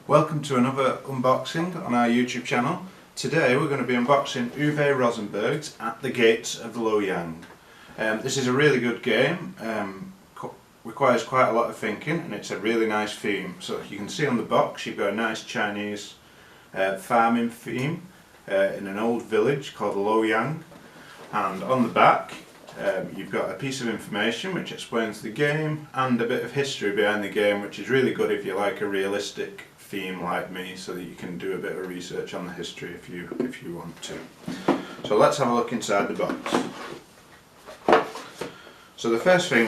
Welcome to another unboxing on our YouTube channel. Today we're going to be unboxing Uwe Rosenberg's At the Gates of Loyang. This is a really good game, requires quite a lot of thinking, and it's a really nice theme. So you can see on the box you've got a nice Chinese farming theme in an old village called Loyang, and on the back you've got a piece of information which explains the game and a bit of history behind the game, which is really good if you like a realistic theme like me, so that you can do a bit of research on the history if you want to. So let's have a look inside the box. So the first thing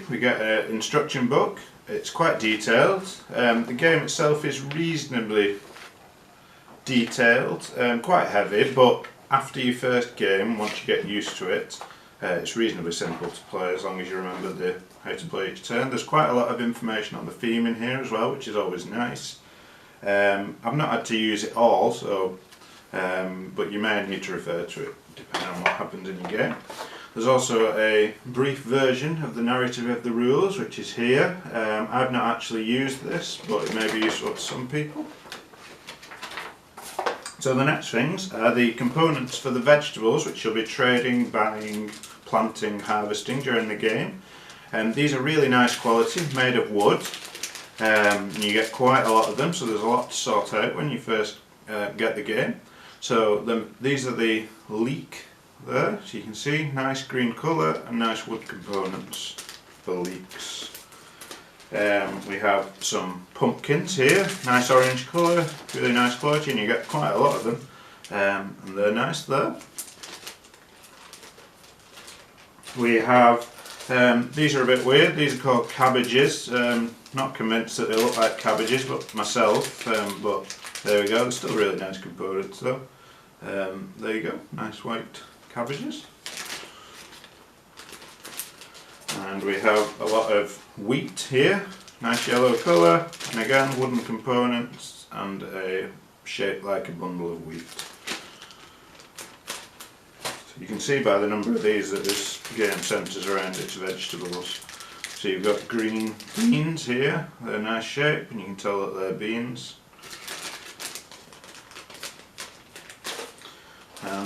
we get an instruction book. It's quite detailed. The game itself is reasonably detailed, quite heavy, but after your first game, once you get used to it, it's reasonably simple to play as long as you remember how to play each turn. There's quite a lot of information on the theme in here as well, which is always nice. I've not had to use it all, but you may need to refer to it depending on what happens in your game. There's also a brief version of the narrative of the rules, which is here. I've not actually used this, but it may be useful to some people. So the next things are the components for the vegetables, which you'll be trading, buying, planting, harvesting during the game. These are really nice quality, made of wood. You get quite a lot of them, so there's a lot to sort out when you first get the game. So these are the leek there, so you can see nice green colour and nice wood components for leeks. We have some pumpkins here, nice orange colour, really nice quality, and you get quite a lot of them, and they're nice there. We have, these are a bit weird, these are called cabbages. Not convinced that they look like cabbages, but myself, but there we go, they're still really nice components though. There you go, nice white cabbages. And we have a lot of wheat here, nice yellow colour, and again wooden components and a shape like a bundle of wheat. So you can see by the number of these that this game centres around its vegetables. So you've got green beans here, they're a nice shape and you can tell that they're beans.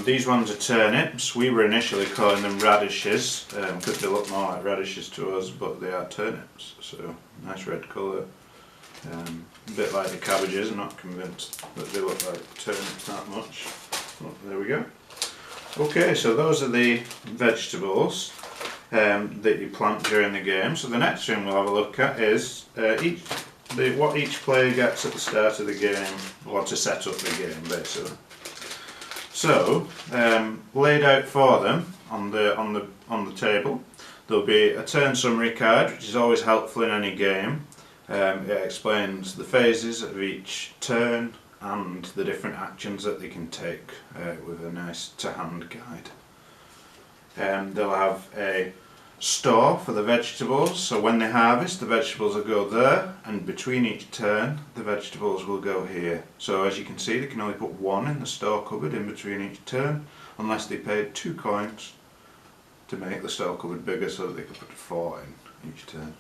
These ones are turnips. We were initially calling them radishes because they look more like radishes to us, but they are turnips. So nice red colour, a bit like the cabbages. I'm not convinced that they look like turnips that much. But there we go. Okay, so those are the vegetables that you plant during the game. So the next thing we'll have a look at is what each player gets at the start of the game, or to set up the game basically. So laid out for them on the table, there'll be a turn summary card, which is always helpful in any game. It explains the phases of each turn and the different actions that they can take with a nice to-hand guide. They'll have a store for the vegetables, so when they harvest the vegetables will go there, and between each turn the vegetables will go here. So as you can see, they can only put one in the store cupboard in between each turn unless they paid 2 coins to make the store cupboard bigger so that they could put 4 in each turn.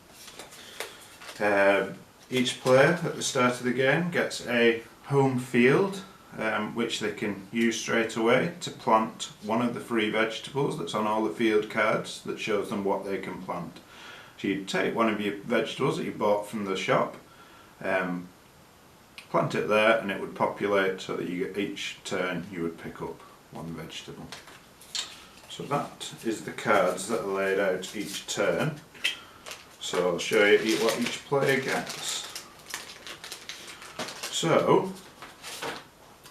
Each player at the start of the game gets a home field which they can use straight away to plant one of the 3 vegetables that's on all the field cards that shows them what they can plant. So you take one of your vegetables that you bought from the shop, plant it there, and it would populate so that you get each turn you would pick up 1 vegetable. So that is the cards that are laid out each turn. So I'll show you what each player gets. So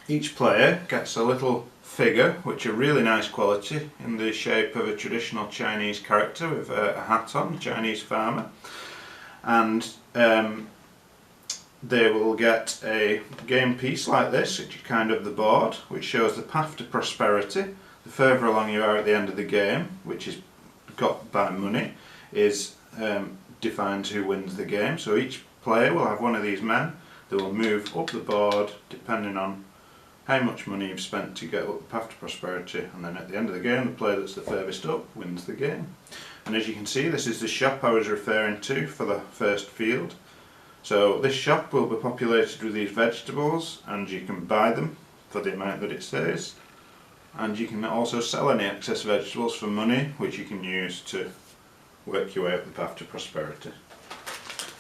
each player gets a little figure, which are really nice quality, in the shape of a traditional Chinese character with a hat on, a Chinese farmer. And they will get a game piece like this, which is kind of the board, which shows the path to prosperity. The further along you are at the end of the game, which is got by money, defines who wins the game. So each player will have one of these men that will move up the board depending on how much money you've spent to get up the path to prosperity, and then at the end of the game the player that's the furthest up wins the game. And as you can see, this is the shop I was referring to for the first field. So this shop will be populated with these vegetables, and you can buy them for the amount that it says, and you can also sell any excess vegetables for money, which you can use to work your way up the path to prosperity.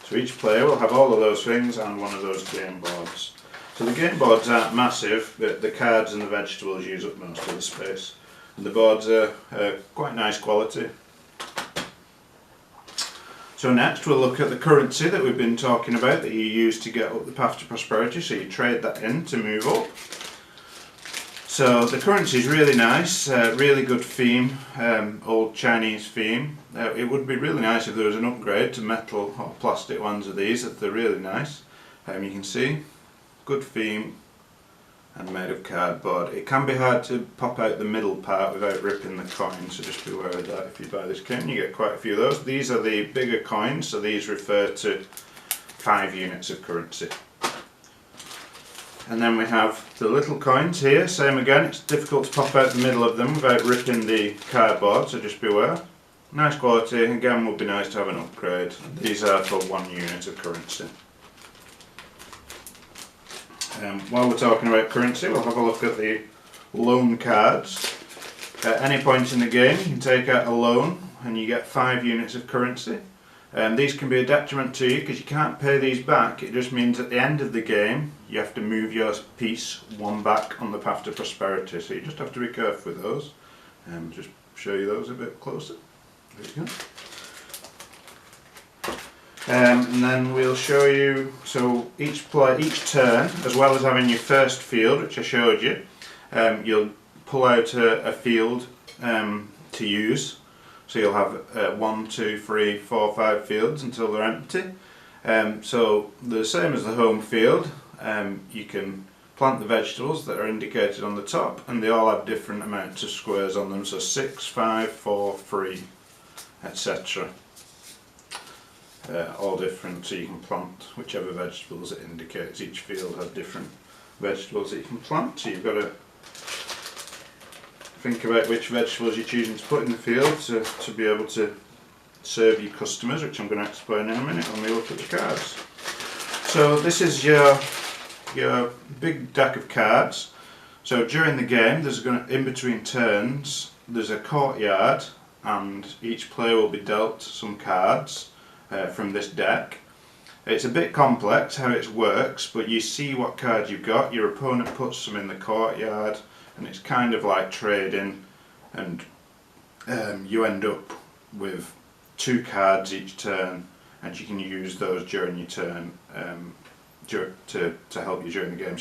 So each player will have all of those things and one of those game boards. So the game boards aren't massive, but the cards and the vegetables use up most of the space. And the boards are quite nice quality. So next we'll look at the currency that we've been talking about that you use to get up the path to prosperity, so you trade that in to move up. So the currency is really nice, really good theme, old Chinese theme. It would be really nice if there was an upgrade to metal or plastic ones of these, they're really nice. You can see, good theme and made of cardboard. It can be hard to pop out the middle part without ripping the coin, so just beware of that if you buy this kit. You get quite a few of those. These are the bigger coins, so these refer to 5 units of currency. And then we have the little coins here, same again, it's difficult to pop out the middle of them without ripping the cardboard, so just beware. Nice quality, again would be nice to have an upgrade. These are for 1 unit of currency. While we're talking about currency, we'll have a look at the loan cards. At any point in the game you can take out a loan and you get 5 units of currency. These can be a detriment to you because you can't pay these back. It just means at the end of the game you have to move your piece 1 back on the path to prosperity, so you just have to be careful with those. Just show you those a bit closer. There you go. And then we'll show you, so each turn, as well as having your first field which I showed you, you'll pull out a field to use. So you'll have 1, 2, 3, 4, 5 fields until they're empty. So the same as the home field, you can plant the vegetables that are indicated on the top, and they all have different amounts of squares on them, so 6, 5, 4, 3, etc. All different, so you can plant whichever vegetables it indicates. Each field has different vegetables that you can plant, so you've got to think about which vegetables you're choosing to put in the field to be able to serve your customers, which I'm going to explain in a minute when we look at the cards. So this is your big deck of cards. So during the game, in between turns, there's a courtyard, and each player will be dealt some cards from this deck. It's a bit complex how it works, but you see what cards you've got. Your opponent puts some in the courtyard, and it's kind of like trading, and you end up with 2 cards each turn, and you can use those during your turn to help you during the game.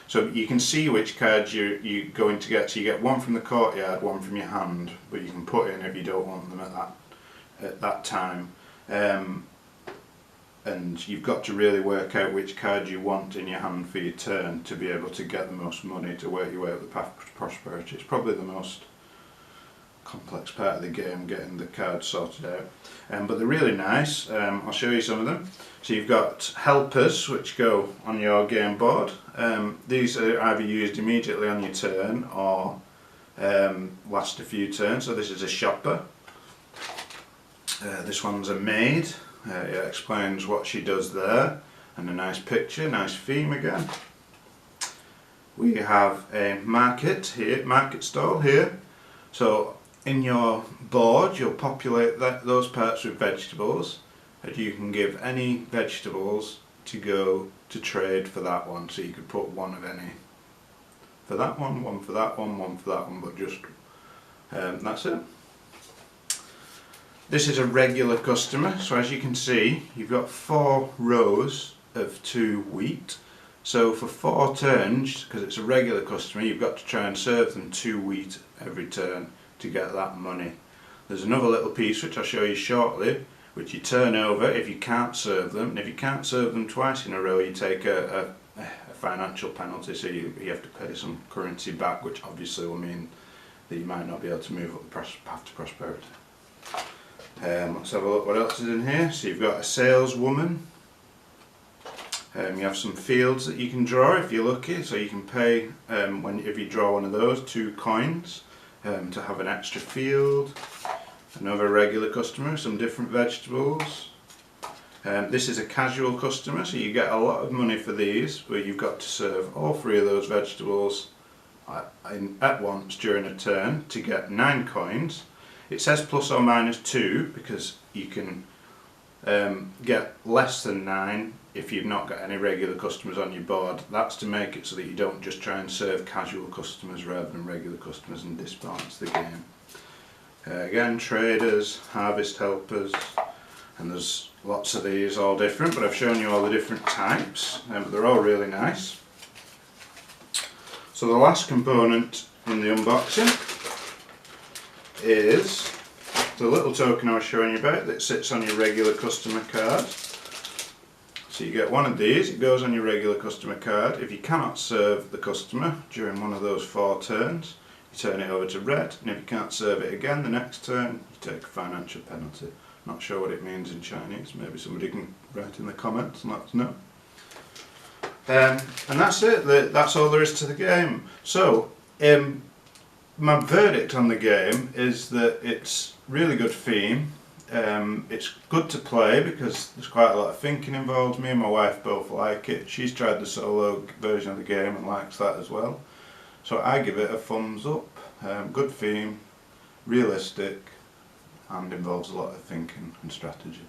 So you can see which cards you're going to get. So you get 1 from the courtyard, 1 from your hand, but you can put in if you don't want them at that time. And you've got to really work out which card you want in your hand for your turn to be able to get the most money to work your way up the path to prosperity. It's probably the most complex part of the game, getting the cards sorted out. But they're really nice. I'll show you some of them. So you've got helpers, which go on your game board. These are either used immediately on your turn or last a few turns. So this is a shopper. This one's a maid. It explains what she does there, and a nice picture, nice theme again. We have a market stall here. So in your board you'll populate those parts with vegetables, and you can give any vegetables to go to trade for that one. So you could put 1 of any for that one, 1 for that one, 1 for that one, but just that's it. This is a regular customer, so as you can see you've got 4 rows of 2 wheat. So for 4 turns, because it's a regular customer, you've got to try and serve them 2 wheat every turn to get that money. There's another little piece which I'll show you shortly, which you turn over if you can't serve them, and if you can't serve them twice in a row you take a financial penalty, so you have to pay some currency back, which obviously will mean that you might not be able to move up the path to prosperity. Let's have a look what else is in here. So you've got a saleswoman. You have some fields that you can draw if you're lucky, so you can pay if you draw one of those 2 coins to have an extra field. Another regular customer, some different vegetables. This is a casual customer, so you get a lot of money for these, where you've got to serve all 3 of those vegetables at once during a turn to get 9 coins. It says plus or minus 2 because you can get less than 9 if you've not got any regular customers on your board. That's to make it so that you don't just try and serve casual customers rather than regular customers and disbalance the game. Again, traders, harvest helpers, and there's lots of these, all different, but I've shown you all the different types, but they're all really nice. So the last component in the unboxing is the little token I was showing you about that sits on your regular customer card. So you get one of these, it goes on your regular customer card. If you cannot serve the customer during one of those 4 turns, you turn it over to red, and if you can't serve it again the next turn, you take a financial penalty. Not sure what it means in Chinese, maybe somebody can write in the comments and let us know. And that's it, that's all there is to the game. So, my verdict on the game is that it's really good theme. It's good to play because there's quite a lot of thinking involved. Me and my wife both like it. She's tried the solo version of the game and likes that as well. So I give it a thumbs up. Good theme, realistic, and involves a lot of thinking and strategy.